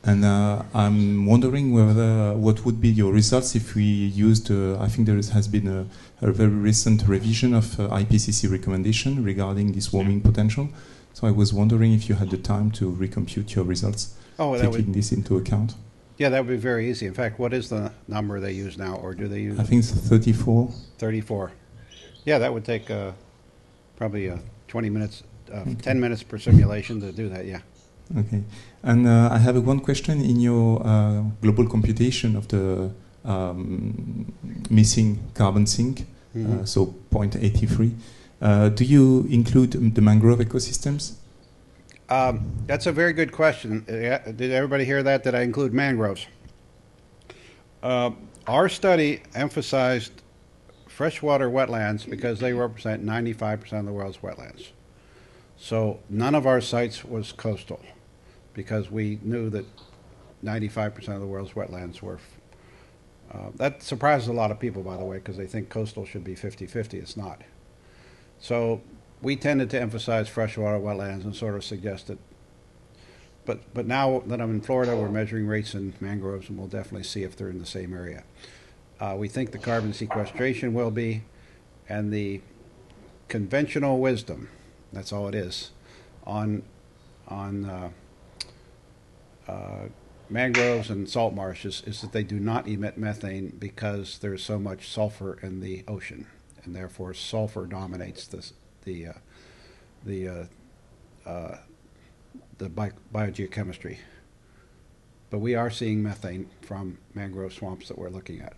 [SPEAKER 8] And I'm wondering what would be your results if we used, I think there has been a very recent revision of IPCC recommendation regarding this warming potential. So I was wondering if you had the time to recompute your results, taking this into account.
[SPEAKER 2] Yeah, that would be very easy. In fact, what is the number they use now, or do they use?
[SPEAKER 8] I think it's 34.
[SPEAKER 2] 34. Yeah, that would take probably 20 minutes, 10 minutes per simulation to do that, yeah.
[SPEAKER 8] Okay. And I have one question. In your global computation of the missing carbon sink, so 0.83, do you include the mangrove ecosystems?
[SPEAKER 2] That's a very good question. Did everybody hear that? Did I include mangroves? Our study emphasized freshwater wetlands because they represent 95% of the world's wetlands. So none of our sites was coastal because we knew that 95% of the world's wetlands were. That surprises a lot of people, by the way, because they think coastal should be 50-50. It's not. So we tended to emphasize freshwater wetlands and sort of suggested. But now that I'm in Florida, we're measuring rates in mangroves, and we'll definitely see if they're in the same area. We think the carbon sequestration will be, and the conventional wisdom, that's all it is, on mangroves and salt marshes is that they do not emit methane because there's so much sulfur in the ocean, and therefore sulfur dominates the biogeochemistry. But we are seeing methane from mangrove swamps that we're looking at.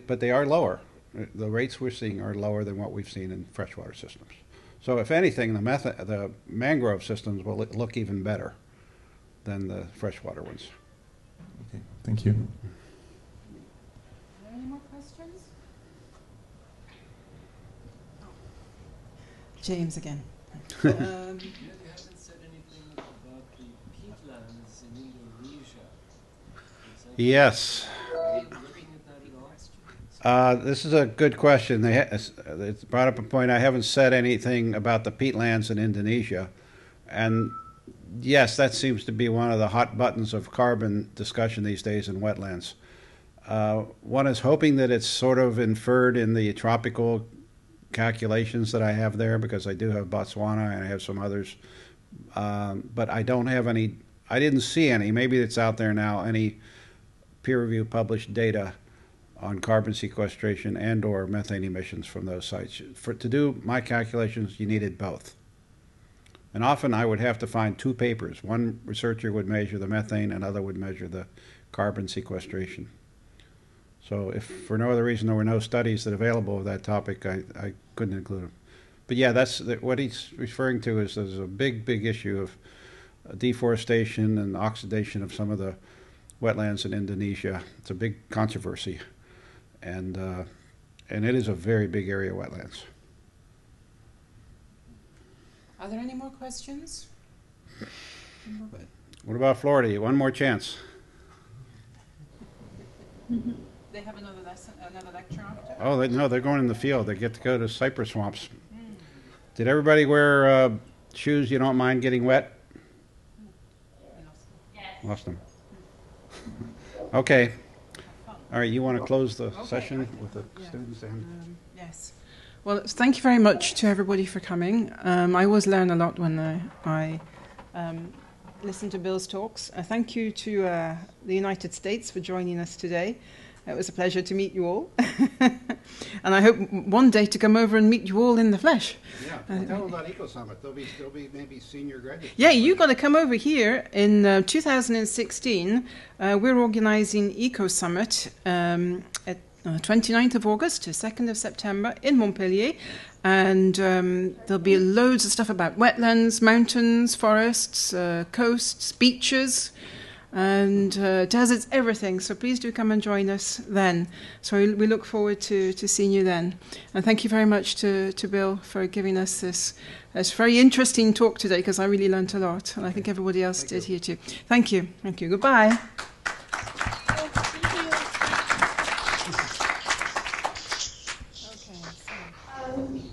[SPEAKER 2] But they are lower. The rates we're seeing are lower than what we've seen in freshwater systems. So if anything, the mangrove systems will look even better than the freshwater ones.
[SPEAKER 8] Okay, thank you.
[SPEAKER 1] Are there any more questions? James again.
[SPEAKER 4] You haven't said anything about the peatlands in Indonesia.
[SPEAKER 2] Yes.
[SPEAKER 4] Are you looking at that at all?
[SPEAKER 2] This is a good question. It's brought up a point. I haven't said anything about the peatlands in Indonesia. And yes, that seems to be one of the hot buttons of carbon discussion these days in wetlands. One is hoping that it's sort of inferred in the tropical calculations that I have there, because I do have Botswana and I have some others. But I don't have any, I didn't see any, maybe it's out there now, any peer-reviewed published data on carbon sequestration and or methane emissions from those sites. To do my calculations, you needed both. And often I would have to find two papers. One researcher would measure the methane, another would measure the carbon sequestration. So if for no other reason there were no studies that available of that topic, I couldn't include them. But yeah, that's what he's referring to is there's a big issue of deforestation and oxidation of some of the wetlands in Indonesia. It's a big controversy, and it is a very big area of wetlands.
[SPEAKER 1] Are there any more questions?
[SPEAKER 2] What about Florida? One more chance.
[SPEAKER 1] They have another lesson, another lecture after?
[SPEAKER 2] Oh, no, they're going in the field. They get to go to cypress swamps. Did everybody wear shoes you don't mind getting wet?
[SPEAKER 5] Yes.
[SPEAKER 2] Lost them. Okay. All right, you want to close the session with the students?
[SPEAKER 1] Yes. Well, thank you very much to everybody for coming. I always learn a lot when I listen to Bill's talks. Thank you to the United States for joining us today. It was a pleasure to meet you all. And I hope one day to come over and meet you all in the flesh.
[SPEAKER 2] Yeah, tell them about Eco Summit. They'll be maybe senior graduates.
[SPEAKER 1] Yeah, you've got to come over here. In 2016, we're organizing Eco Summit at 29th of August to 2nd of September in Montpellier. And there'll be loads of stuff about wetlands, mountains, forests, coasts, beaches, and deserts, everything. So please do come and join us then. So we look forward to seeing you then. And thank you very much to Bill for giving us this very interesting talk today, because I really learned a lot. And I think everybody else did here too. Thank you. Thank you. Goodbye.
[SPEAKER 3] Um,